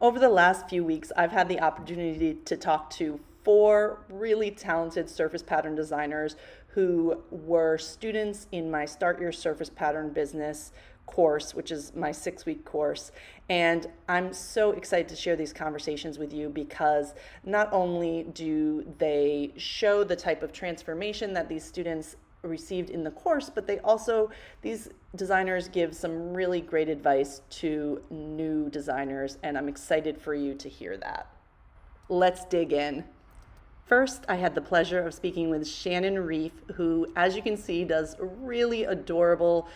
Over the last few weeks, I've had the opportunity to talk to four really talented surface pattern designers who were students in my Start Your Surface Pattern Business course, which is my 6-week course. And I'm so excited to share these conversations with you because not only do they show the type of transformation that these students received in the course, but these designers give some really great advice to new designers, and I'm excited for you to hear that. Let's dig in. First, I had the pleasure of speaking with Shannon Reif, who, as you can see, does really adorable,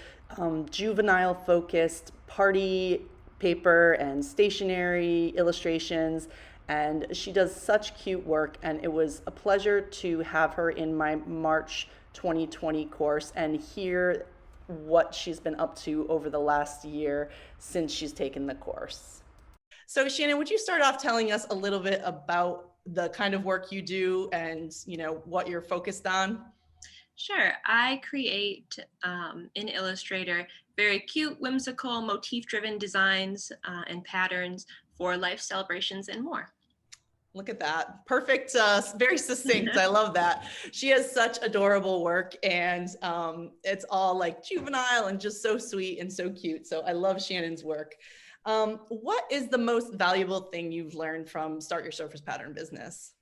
juvenile focused party paper and stationery illustrations. And she does such cute work, and it was a pleasure to have her in my March 2020 course and hear what she's been up to over the last year since she's taken the course. So Shannon, would you start off telling us a little bit about the kind of work you do and what you're focused on? Sure. I create in Illustrator very cute, whimsical, motif-driven designs and patterns for life celebrations and more. Look at that. Perfect. Very succinct. I love that. She has such adorable work, and it's all like juvenile and just so sweet and so cute. So I love Shannon's work. What is the most valuable thing you've learned from Start Your Surface Pattern Business?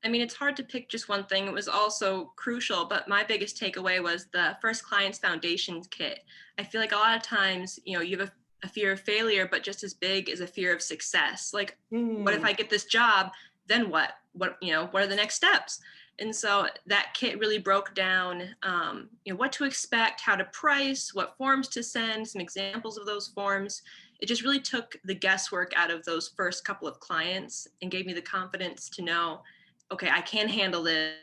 I mean, it's hard to pick just one thing. It was also crucial, but my biggest takeaway was the First Clients Foundation kit. I feel like a lot of times, you have a fear of failure, but just as big is a fear of success. Like, what if I get this job? Then what? What are the next steps? And so that kit really broke down, what to expect, how to price, what forms to send, some examples of those forms. It just really took the guesswork out of those first couple of clients and gave me the confidence to know, okay, I can handle this,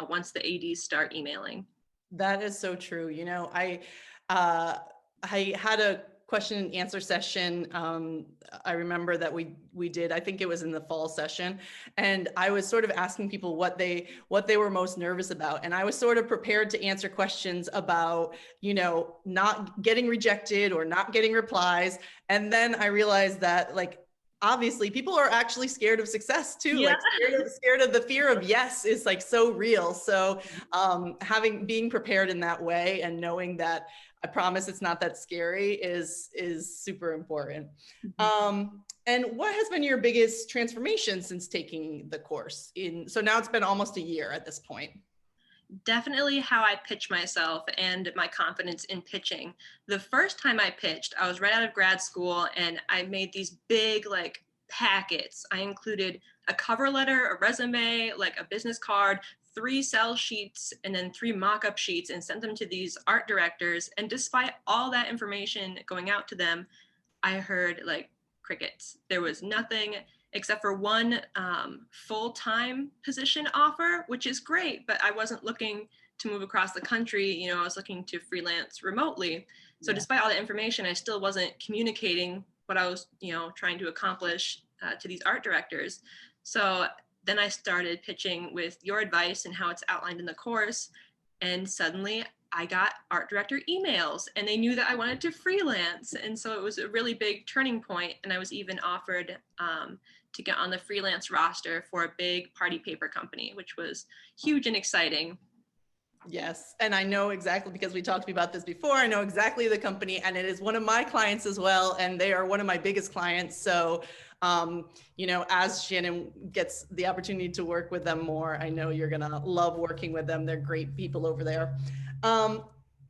once the ADs start emailing. That is so true. I had a question and answer session. I remember that we did, I think it was in the fall session, and I was sort of asking people what they were most nervous about. And I was sort of prepared to answer questions about, not getting rejected or not getting replies. And then I realized that, like, obviously people are actually scared of success too. Yeah. Like scared of the fear of yes is like so real. So being prepared in that way and knowing that I promise it's not that scary is super important. And what has been your biggest transformation since taking the course? So now it's been almost a year at this point. Definitely how I pitch myself and my confidence in pitching. The first time I pitched, I was right out of grad school and I made these big packets. I included a cover letter, a resume, like a business card, 3 sell sheets, and then 3 mock-up sheets, and sent them to these art directors. And despite all that information going out to them, I heard crickets. There was nothing except for one full-time position offer, which is great, but I wasn't looking to move across the country. I was looking to freelance remotely. So despite all the information, I still wasn't communicating what I was, trying to accomplish to these art directors. So then I started pitching with your advice and how it's outlined in the course. And suddenly I got art director emails and they knew that I wanted to freelance. And so it was a really big turning point. And I was even offered to get on the freelance roster for a big party paper company, which was huge and exciting. Yes. And I know exactly, because we talked about this before, I know exactly the company, and it is one of my clients as well. And they are one of my biggest clients. So, as Shannon gets the opportunity to work with them more, I know you're going to love working with them. They're great people over there.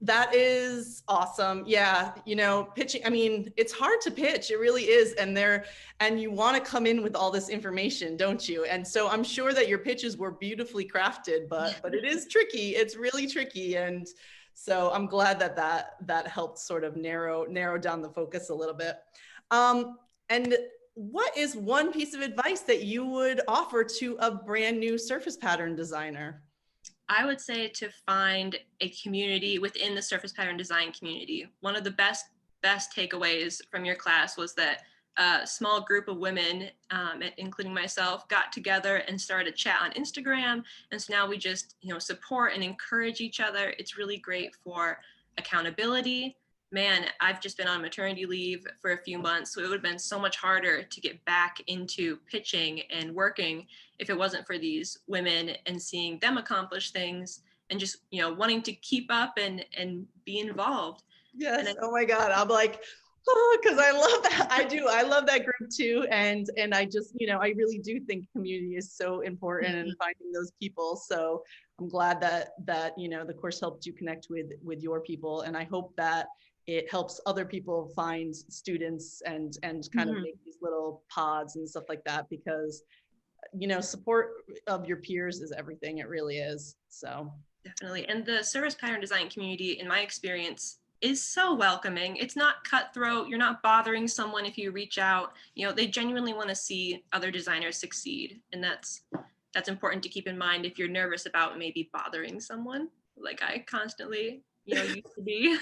That is awesome. Yeah. Pitching, I mean, it's hard to pitch. It really is. And you want to come in with all this information, don't you? And so I'm sure that your pitches were beautifully crafted, but it is tricky. It's really tricky. And so I'm glad that helped sort of narrow down the focus a little bit. And what is one piece of advice that you would offer to a brand new surface pattern designer? I would say to find a community within the surface pattern design community. One of the best takeaways from your class was that a small group of women, including myself, got together and started a chat on Instagram. And so now we just, support and encourage each other. It's really great for accountability. Man, I've just been on maternity leave for a few months, so it would have been so much harder to get back into pitching and working if it wasn't for these women and seeing them accomplish things and just, wanting to keep up and be involved. And Yes. Oh my God. I'm like, oh, because I love that. I do. I love that group too. And I just, I really do think community is so important and finding those people. So I'm glad that the course helped you connect with your people. And I hope that it helps other people find students and kind of make these little pods and stuff like that, because support of your peers is everything. It really is. So definitely. And the service pattern design community, in my experience, is so welcoming. It's not cutthroat. You're not bothering someone if you reach out. They genuinely want to see other designers succeed. And that's important to keep in mind if you're nervous about maybe bothering someone, like I constantly, used to be.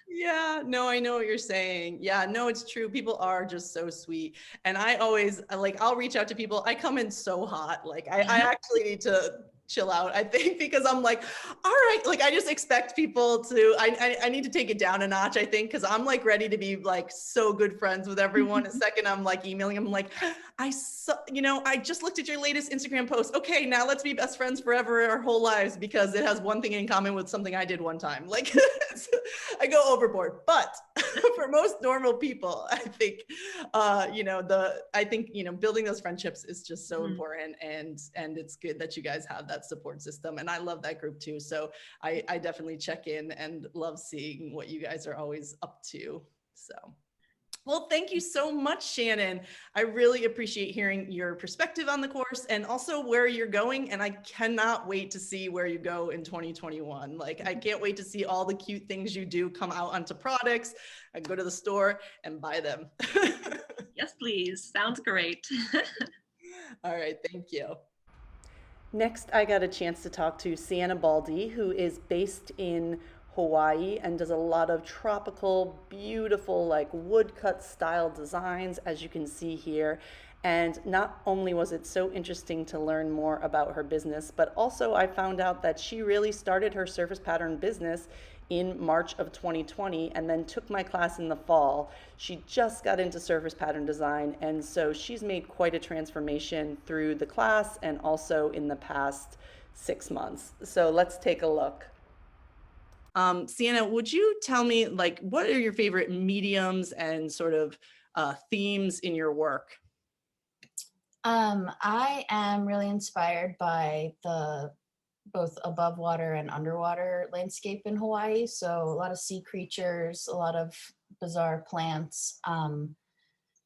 yeah, no, I know what you're saying. Yeah, no, it's true. People are just so sweet. And I always I'll reach out to people. I come in so hot. Like I actually need to chill out, I think, because I'm like, all right, like I just expect people to, I need to take it down a notch, I think, because I'm like ready to be like so good friends with everyone. A second I'm like emailing them like, I just looked at your latest Instagram post. Okay, now let's be best friends forever, our whole lives, because it has one thing in common with something I did one time. Like I go overboard, but for most normal people, I think, building those friendships is just so important, and it's good that you guys have that support system. And I love that group too. So I definitely check in and love seeing what you guys are always up to. So. Well, thank you so much, Shannon. I really appreciate hearing your perspective on the course and also where you're going. And I cannot wait to see where you go in 2021. Like, I can't wait to see all the cute things you do come out onto products. I go to the store and buy them. Yes, please. Sounds great. All right. Thank you. Next, I got a chance to talk to Siena Baldi, who is based in Hawaii and does a lot of tropical, beautiful, like woodcut style designs, as you can see here. And not only was it so interesting to learn more about her business, but also I found out that she really started her surface pattern business in March of 2020 and then took my class in the fall. She just got into surface pattern design, and so she's made quite a transformation through the class and also in the past 6 months. So let's take a look. Siena, would you tell me, like, what are your favorite mediums and sort of themes in your work? I am really inspired by the both above water and underwater landscape in Hawaii. So a lot of sea creatures, a lot of bizarre plants.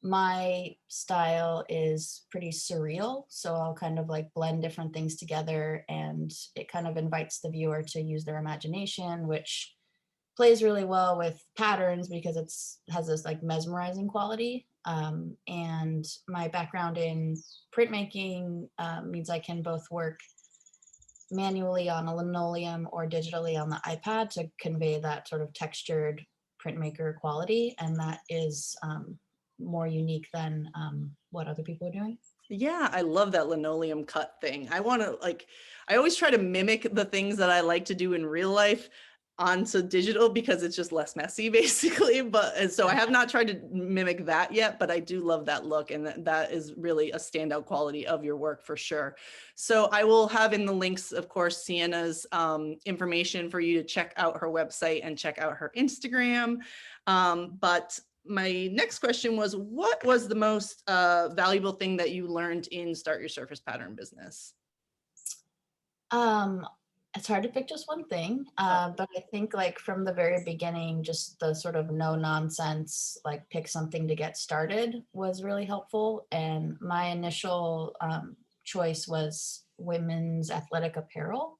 My style is pretty surreal. So I'll kind of like blend different things together, and it kind of invites the viewer to use their imagination, which plays really well with patterns because has this like mesmerizing quality. And my background in printmaking means I can both work manually on a linoleum or digitally on the iPad to convey that sort of textured printmaker quality. And that is more unique than what other people are doing. Yeah, I love that linoleum cut thing. I always try to mimic the things that I like to do in real life onto digital because it's just less messy, basically. But so I have not tried to mimic that yet, but I do love that look, and that is really a standout quality of your work for sure. So I will have in the links, of course, Siena's information for you to check out her website and check out her Instagram. But my next question was, what was the most valuable thing that you learned in Start Your Surface Pattern business? It's hard to pick just one thing, but I think like from the very beginning, just the sort of no nonsense, like pick something to get started was really helpful. And my initial choice was women's athletic apparel,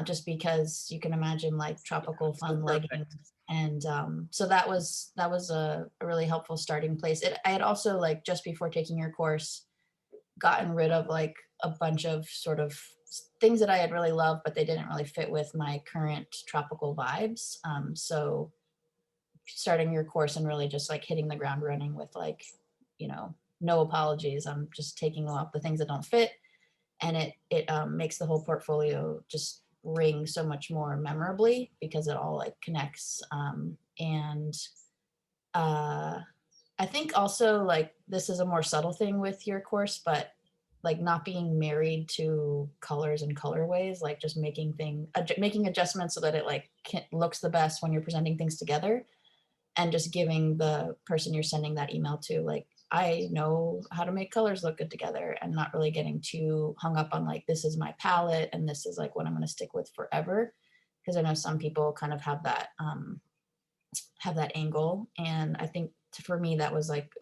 just because you can imagine like tropical fun leggings. And so that was a really helpful starting place. I had also, like, just before taking your course, gotten rid of like a bunch of sort of things that I had really loved, but they didn't really fit with my current tropical vibes. So starting your course and really just like hitting the ground running with like, no apologies. I'm just taking off the things that don't fit, and it makes the whole portfolio just ring so much more memorably because it all like connects. And I think also like this is a more subtle thing with your course, but like not being married to colors and colorways, like just making adjustments so that it like looks the best when you're presenting things together, and just giving the person you're sending that email to, like, I know how to make colors look good together, and not really getting too hung up on like, this is my palette and this is like what I'm going to stick with forever. Because I know some people kind of have that angle. And I think for me, that was like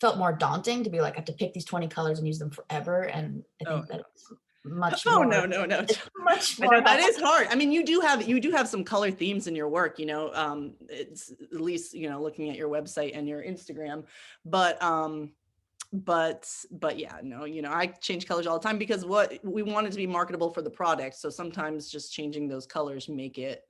felt more daunting to be like, I have to pick these 20 colors and use them forever. And I Oh, think that it's much oh, more, no. it's much I know more that helpful. is hard. I mean, you do have some color themes in your work, it's at least, looking at your website and your Instagram, but, but yeah, no, I change colors all the time because what we want it to be marketable for the product. So sometimes just changing those colors make it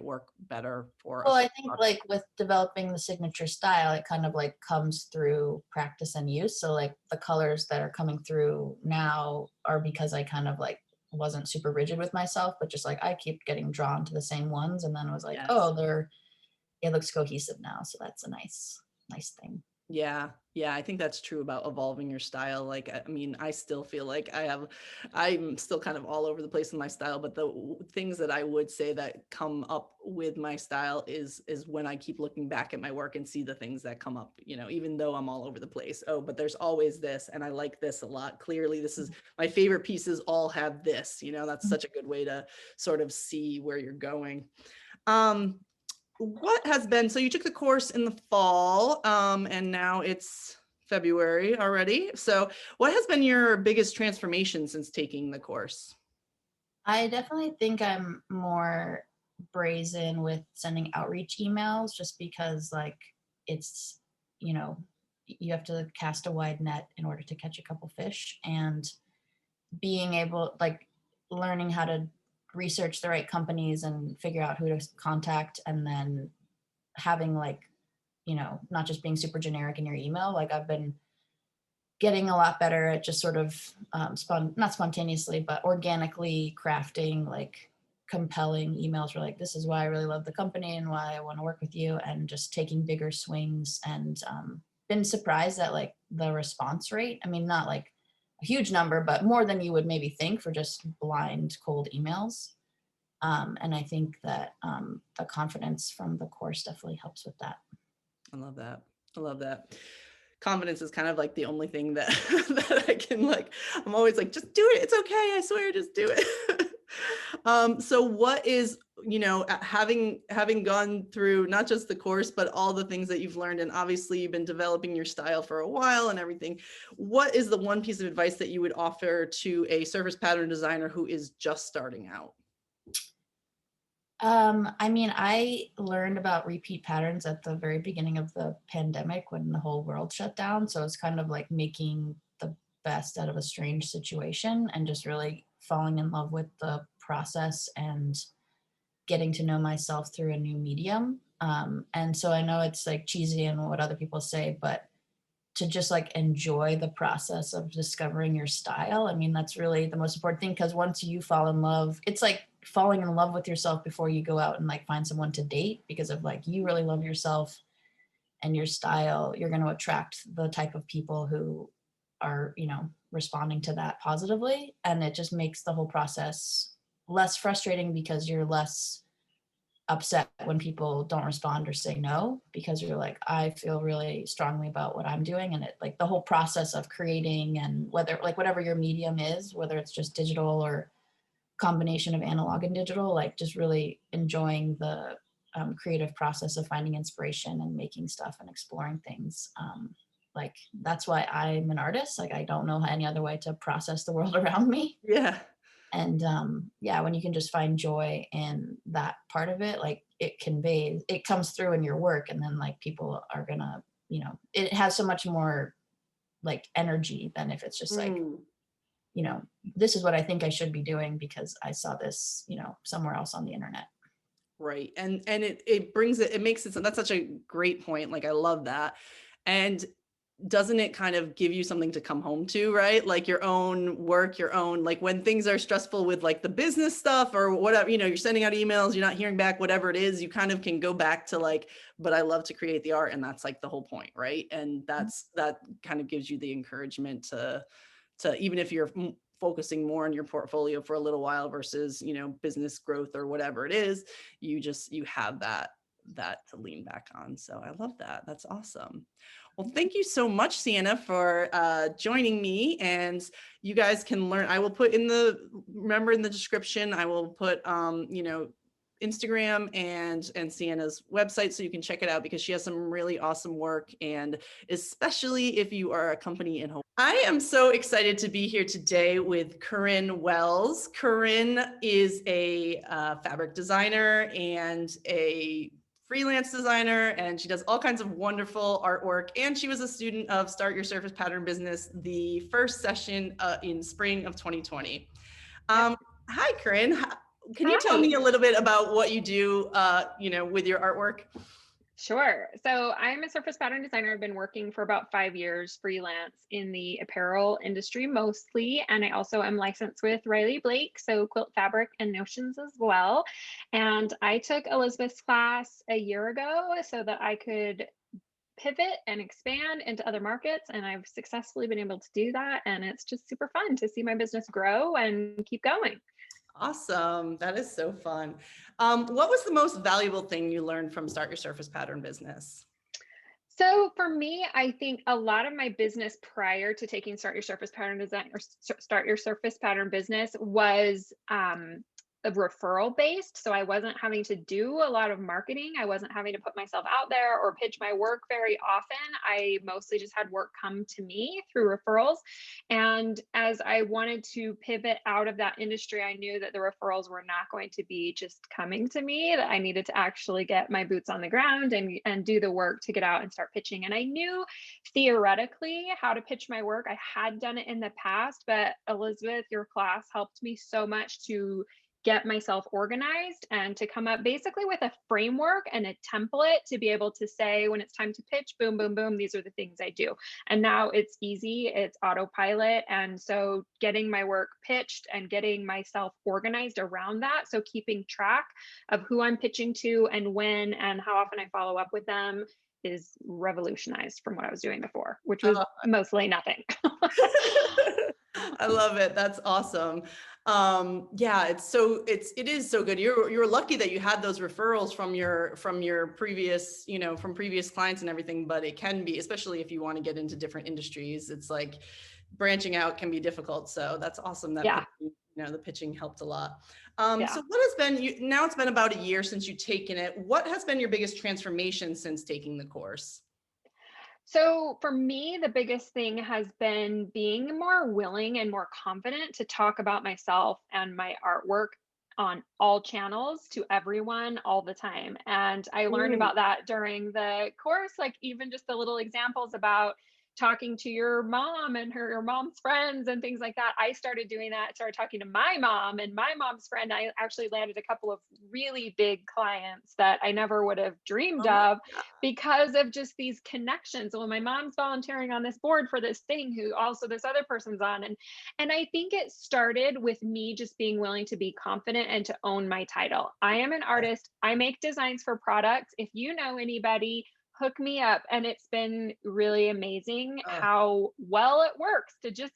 work better for Well, us. I think like with developing the signature style, it kind of like comes through practice and use. So like the colors that are coming through now are because I kind of like wasn't super rigid with myself, but just like I keep getting drawn to the same ones, and then I was like, Yes. oh, it looks cohesive now. So that's a nice thing. Yeah. Yeah. I think that's true about evolving your style. Like, I mean, I still feel like I'm still kind of all over the place in my style, but the things that I would say that come up with my style is when I keep looking back at my work and see the things that come up, even though I'm all over the place. Oh, but there's always this, and I like this a lot. Clearly, this is my favorite pieces all have this, that's such a good way to sort of see where you're going. What has been, so you took the course in the fall, and now it's February already. So what has been your biggest transformation since taking the course? I definitely think I'm more brazen with sending outreach emails, just because like it's, you have to cast a wide net in order to catch a couple fish. And being able, like, learning how to research the right companies and figure out who to contact, and then having like, not just being super generic in your email. Like I've been getting a lot better at just sort of not spontaneously, but organically crafting like compelling emails where like, this is why I really love the company and why I want to work with you, and just taking bigger swings. And been surprised at like the response rate. I mean, not like a huge number, but more than you would maybe think for just blind cold emails. And I think that the confidence from the course definitely helps with that. I love that. I love that. Confidence is kind of like the only thing that that I can, like, I'm always like, just do it. It's okay. I swear, just do it. So what is, having gone through not just the course, but all the things that you've learned, and obviously you've been developing your style for a while and everything, what is the one piece of advice that you would offer to a surface pattern designer who is just starting out? I mean, I learned about repeat patterns at the very beginning of the pandemic when the whole world shut down. So it's kind of like making the best out of a strange situation and just really falling in love with the process and getting to know myself through a new medium. And so I know it's like cheesy and what other people say, but to just like enjoy the process of discovering your style. I mean, that's really the most important thing, because once you fall in love, it's like falling in love with yourself before you go out and like find someone to date, because of like, you really love yourself and your style, you're going to attract the type of people who are, responding to that positively. And it just makes the whole process less frustrating because you're less upset when people don't respond or say no, because you're like, I feel really strongly about what I'm doing. And it, like, the whole process of creating, and whether like whatever your medium is, whether it's just digital or combination of analog and digital, like just really enjoying the creative process of finding inspiration and making stuff and exploring things. Like that's why I'm an artist. Like I don't know any other way to process the world around me. Yeah. And yeah, when you can just find joy in that part of it, like it comes through in your work, and then like people are gonna, it has so much more like energy than if it's just like, this is what I think I should be doing because I saw this, somewhere else on the internet. Right. And it brings it, it makes it, so that's such a great point. Like, I love that. And doesn't it kind of give you something to come home to, right? Like your own work, your own, like when things are stressful with like the business stuff or whatever, you're sending out emails, you're not hearing back, whatever it is, you kind of can go back to like, but I love to create the art, and that's like the whole point, right? And that kind of gives you the encouragement to even if you're focusing more on your portfolio for a little while versus, business growth or whatever it is, you have that to lean back on. So I love that. That's awesome. Well, thank you so much, Siena, for joining me. And you guys can learn. I will put in the description, I will put, Instagram and Siena's website so you can check it out, because she has some really awesome work, and especially if you are a company in Hawaii. I am so excited to be here today with Corinne Wells. Corinne is a fabric designer and a freelance designer, and she does all kinds of wonderful artwork. And she was a student of Start Your Surface Pattern Business, the first session in spring of 2020. Hi, Corinne. Can you tell me a little bit about what you do, with your artwork? Sure. So I'm a surface pattern designer. I've been working for about 5 years freelance in the apparel industry mostly. And I also am licensed with Riley Blake, so quilt fabric and notions as well. And I took Elizabeth's class a year ago so that I could pivot and expand into other markets. And I've successfully been able to do that. And it's just super fun to see my business grow and keep going. Awesome. That is so fun. What was the most valuable thing you learned from Start Your Surface Pattern Business? So for me, I think a lot of my business prior to taking Start Your Surface Pattern Design or Start Your Surface Pattern Business was referral based. So I wasn't having to do a lot of marketing. I wasn't having to put myself out there or pitch my work very often. I mostly just had work come to me through referrals. And as I wanted to pivot out of that industry, I knew that the referrals were not going to be just coming to me, that I needed to actually get my boots on the ground and do the work to get out and start pitching. And I knew theoretically how to pitch my work. I had done it in the past, but Elizabeth, your class helped me so much to get myself organized and to come up basically with a framework and a template to be able to say, when it's time to pitch, boom, boom, boom, these are the things I do. And now it's easy, it's autopilot. And so getting my work pitched and getting myself organized around that. So keeping track of who I'm pitching to and when and how often I follow up with them is revolutionized from what I was doing before, which was mostly nothing. I love it. That's awesome. Yeah, it is so good. You're lucky that you had those referrals from your previous, from previous clients and everything, but it can be, especially if you want to get into different industries, it's like branching out can be difficult. So that's awesome that the pitching helped a lot. So what has been, now it's been about a year since you've taken it. What has been your biggest transformation since taking the course? So for me, the biggest thing has been being more willing and more confident to talk about myself and my artwork on all channels to everyone all the time. And I learned about that during the course, like even just the little examples about talking to your mom and your mom's friends and things like that. I started doing that, started talking to my mom and my mom's friend. I actually landed a couple of really big clients that I never would have dreamed of because of just these connections. Well, my mom's volunteering on this board for this thing who also this other person's on. And I think it started with me just being willing to be confident and to own my title. I am an artist. I make designs for products. If you know anybody, hook me up. And it's been really amazing how well it works to just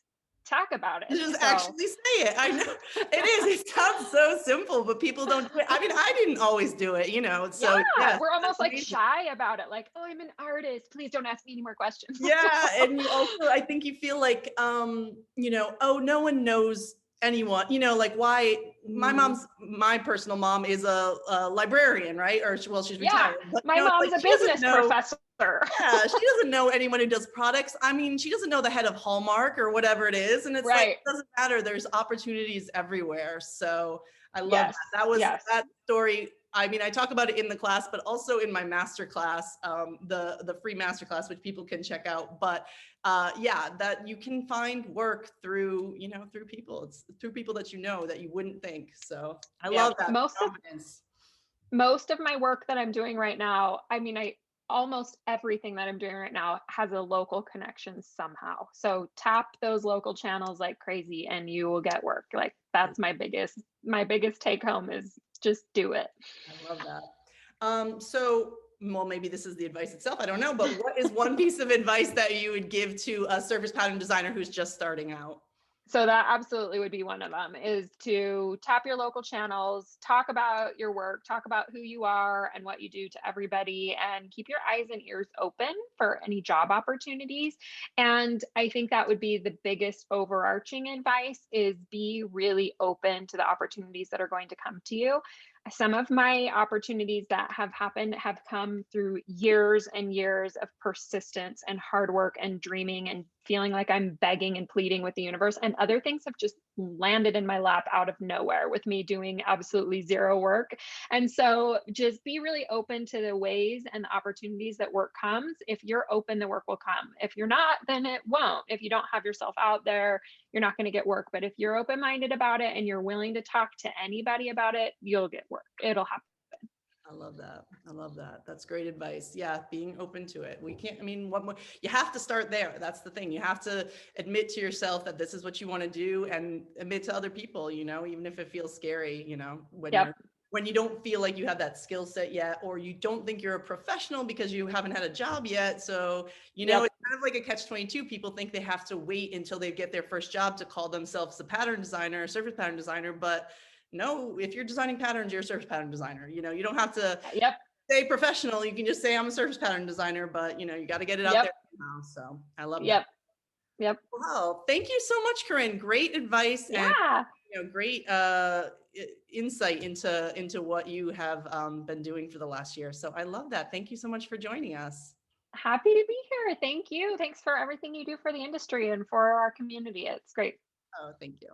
talk about it. Just actually say it. I know it is. It sounds so simple, but people don't do it. I mean, I didn't always do it, So we're almost like shy about it. Like, oh, I'm an artist. Please don't ask me any more questions. Yeah. And you also, I think you feel like, oh, no one knows anyone, like why my personal mom is a librarian, right? Or she's retired. But, my mom's a business professor. Yeah, she doesn't know anyone who does products. I mean, she doesn't know the head of Hallmark or whatever it is. And it's like, it doesn't matter. There's opportunities everywhere. So I love that. That was that story. I mean, I talk about it in the class, but also in my masterclass, the free masterclass, which people can check out. But that you can find work through, through people. It's through people that that you wouldn't think. So I love that. Most of my work that I'm doing right now, I mean, almost everything that I'm doing right now has a local connection somehow. So tap those local channels like crazy and you will get work. Like that's my biggest take home is just do it. I love that. Well, maybe this is the advice itself. I don't know, but what is one piece of advice that you would give to a surface pattern designer who's just starting out? So that absolutely would be one of them, is to tap your local channels, talk about your work, talk about who you are and what you do to everybody, and keep your eyes and ears open for any job opportunities. And I think that would be the biggest overarching advice, is be really open to the opportunities that are going to come to you. Some of my opportunities that have happened have come through years and years of persistence and hard work and dreaming and feeling like I'm begging and pleading with the universe. And other things have just landed in my lap out of nowhere with me doing absolutely zero work. And so just be really open to the ways and the opportunities that work comes. If you're open, the work will come. If you're not, then it won't. If you don't have yourself out there, you're not going to get work. But if you're open-minded about it and you're willing to talk to anybody about it, you'll get work. It'll happen. I love that. I love that. That's great advice. Yeah, being open to it. We can't, I mean, what more, you have to start there. That's the thing. You have to admit to yourself that this is what you want to do, and admit to other people, even if it feels scary, when you don't feel like you have that skill set yet, or you don't think you're a professional because you haven't had a job yet. So, it's kind of like a catch-22. People think they have to wait until they get their first job to call themselves a pattern designer, surface pattern designer. But no, if you're designing patterns, you're a surface pattern designer. You don't have to say professional. You can just say I'm a surface pattern designer, but you got to get it out there somehow. So I love that. Yep. Wow. Thank you so much, Corinne. Great advice. Yeah. And great insight into what you have been doing for the last year. So I love that. Thank you so much for joining us. Happy to be here. Thank you. Thanks for everything you do for the industry and for our community. It's great. Oh, thank you.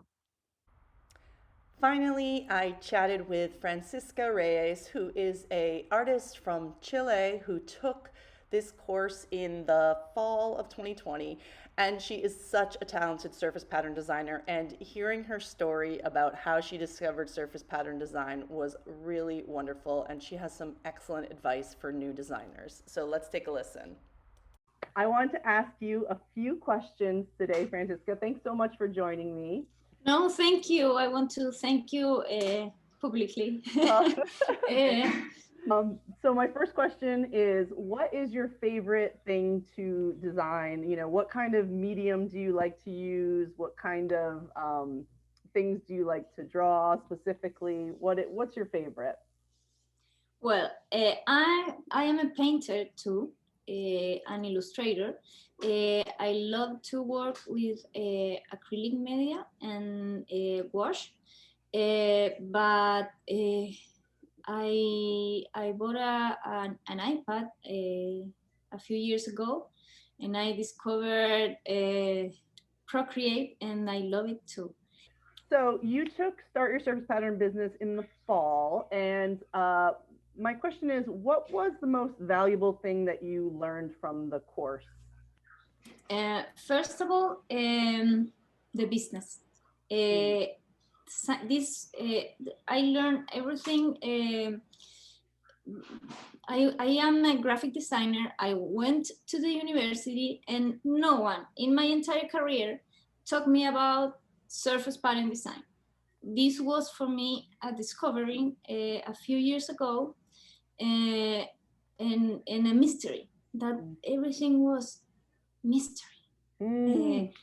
Finally, I chatted with Francisca Reyes, who is an artist from Chile who took this course in the fall of 2020, and she is such a talented surface pattern designer, and hearing her story about how she discovered surface pattern design was really wonderful, and she has some excellent advice for new designers. So let's take a listen. I want to ask you a few questions today, Francisca. Thanks so much for joining me. No, thank you. I want to thank you publicly. So my first question is, what is your favorite thing to design? What kind of medium do you like to use? What kind of things do you like to draw specifically? What's your favorite? Well, I am a painter too, an illustrator. I love to work with acrylic media and wash, but I bought an iPad a few years ago, and I discovered Procreate, and I love it too. So you took Start Your Surface Pattern Business in the fall, and my question is, what was the most valuable thing that you learned from the course? First of all, the business. I learned everything. I am a graphic designer. I went to the university, and no one in my entire career taught me about surface pattern design. This was for me a discovery a few years ago, and a mystery, that everything was mystery.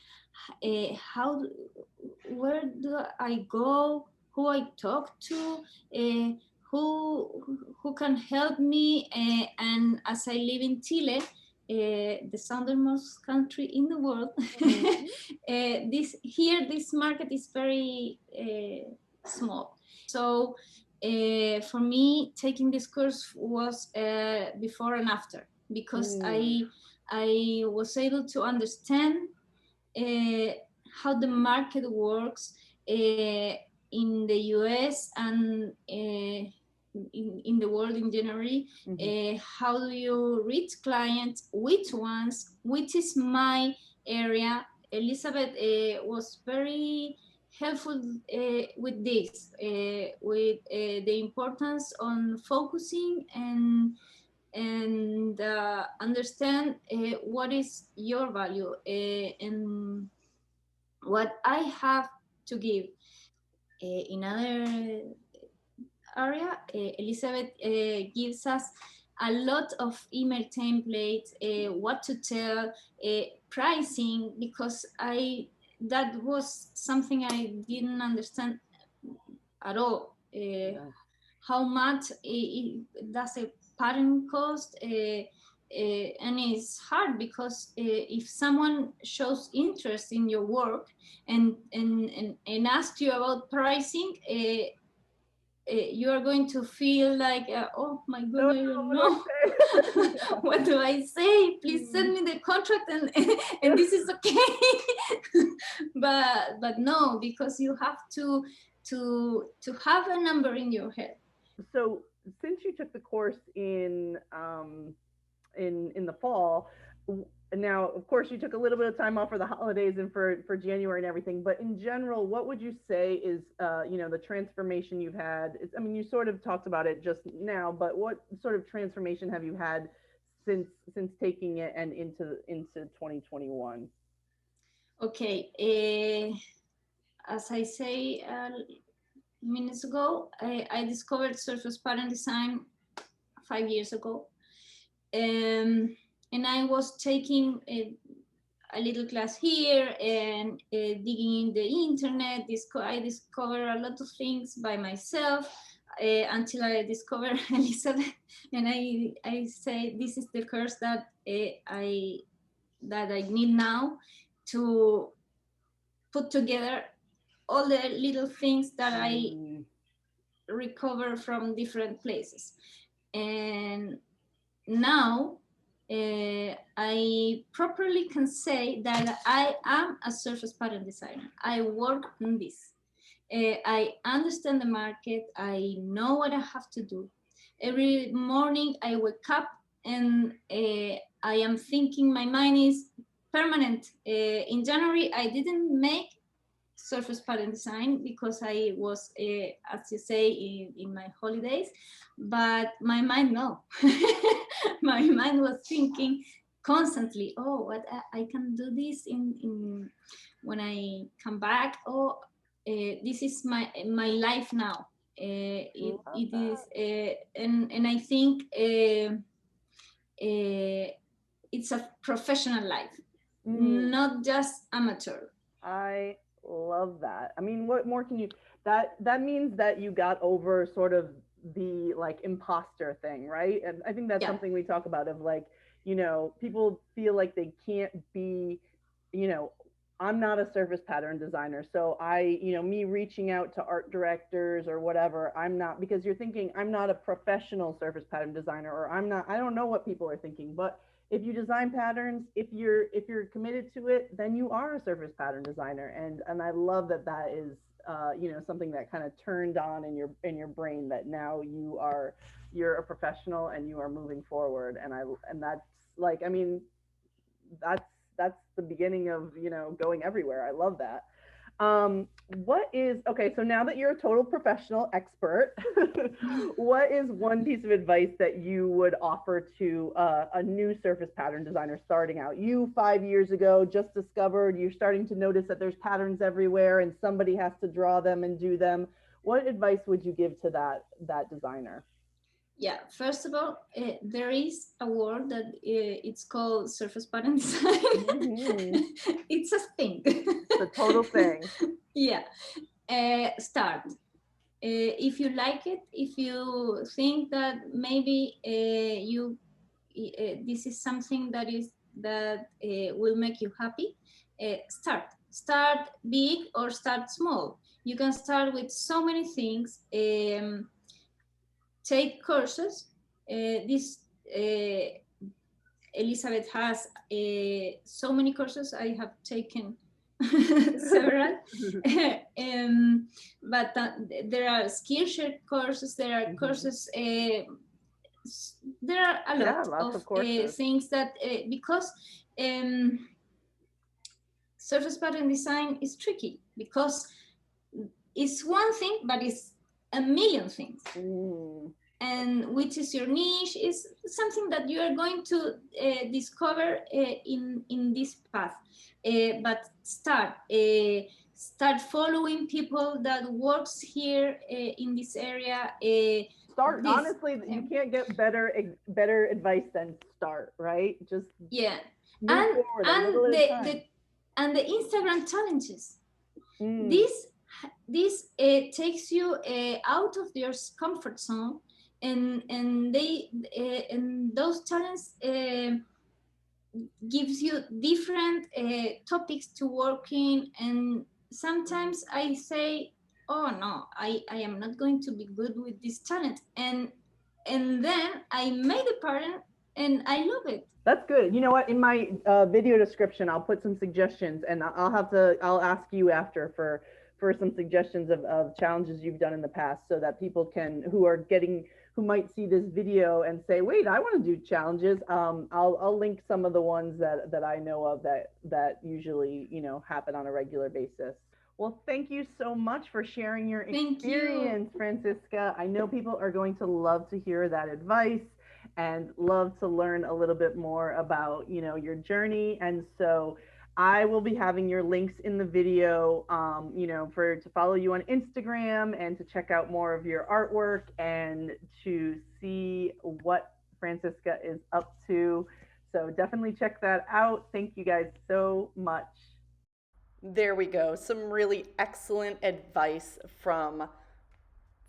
Where do I go? Who I talk to? Who can help me? And as I live in Chile, the southernmost country in the world, this market is very small. So for me, taking this course was before and after, because I was able to understand how the market works in the US and in the world in general. How do you reach clients? Which ones? Which is my area? Elizabeth was very helpful with this, with the importance on focusing and and understand what is your value and what I have to give. In other area, Elizabeth gives us a lot of email templates, what to tell, pricing, because that was something I didn't understand at all. How much does a pattern cost? And it's hard because if someone shows interest in your work and asks you about pricing, you are going to feel like, oh my goodness, no. What do I say? Please send me the contract and this is okay. but no, because you have to have a number in your head. So since you took the course in the fall, now of course you took a little bit of time off for the holidays and for January and everything, but in general, what would you say is the transformation you've had? I mean, you sort of talked about it just now, but what sort of transformation have you had since taking it and into 2021? Okay, as I say minutes ago, I discovered surface pattern design 5 years ago, and I was taking a little class here and digging in the internet. I discovered a lot of things by myself until I discovered Elizabeth, and I say this is the course that I need now to put together all the little things that I recover from different places. And now I properly can say that I am a surface pattern designer. I work on this. I understand the market. I know what I have to do. Every morning I wake up and I am thinking, my mind is permanent. In January, I didn't make surface pattern design because I was, as you say, in my holidays, but my mind, no. My mind was thinking constantly, oh, what I can do this in when I come back. Oh, this is my life now. It is, and I think it's a professional life, not just amateur. I love that. I mean, what more can you, that means that you got over sort of the like imposter thing, right? And I think that's something we talk about of like, people feel like they can't be, I'm not a surface pattern designer. So me reaching out to art directors or whatever, I'm not, because you're thinking I'm not a professional surface pattern designer, or I don't know what people are thinking, but if you design patterns, if you're committed to it, then you are a surface pattern designer. And I love that is, something that kind of turned on in your brain, that now you're a professional and you are moving forward. And that's like, I mean, that's the beginning of, going everywhere. I love that. Okay, so now that you're a total professional expert, what is one piece of advice that you would offer to a new surface pattern designer starting out? You 5 years ago just discovered, you're starting to notice that there's patterns everywhere and somebody has to draw them and do them. What advice would you give to that designer? Yeah, first of all, there is a word that it's called surface pattern design. It's a thing. It's a total thing. Yeah. Start. If you like it, if you think that maybe this is something that will make you happy, start. Start big or start small. You can start with so many things. Take courses. Elizabeth has so many courses. I have taken several. But there are Skillshare courses. There are courses. There are a lot of things that because surface pattern design is tricky, because it's one thing, but it's a million things. And which is your niche is something that you are going to discover in this path. But start following people that works here in this area. Start. Honestly, you can't get better advice than start, right? Just yeah. move forward a little at a time. And the Instagram challenges. Mm. This takes you out of your comfort zone, and those challenges gives you different topics to work in. And sometimes I say, oh no, I am not going to be good with this challenge, and then I made a pattern and I love it. That's good. You know what? In my video description, I'll put some suggestions, and I'll ask you after for some suggestions of challenges you've done in the past, so that people can, who might see this video and say, wait, I want to do challenges. I'll link some of the ones that I know of that usually, happen on a regular basis. Well, thank you so much for sharing your experience, Francisca. I know people are going to love to hear that advice and love to learn a little bit more about, your journey. And so I will be having your links in the video, to follow you on Instagram and to check out more of your artwork and to see what Francisca is up to. So definitely check that out. Thank you guys so much. There we go. Some really excellent advice from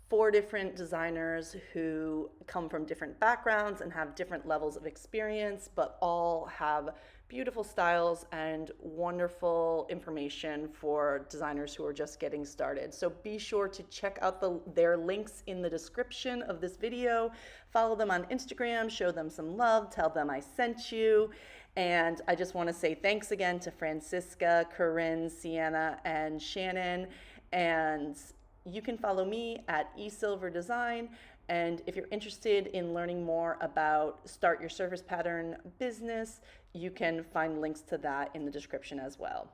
4 different designers who come from different backgrounds and have different levels of experience, but all have beautiful styles and wonderful information for designers who are just getting started. So be sure to check out their links in the description of this video. Follow them on Instagram, show them some love, tell them I sent you. And I just want to say thanks again to Francisca, Corinne, Siena, and Shannon. And you can follow me at eSilverDesign. And if you're interested in learning more about Start Your Surface Pattern business, you can find links to that in the description as well.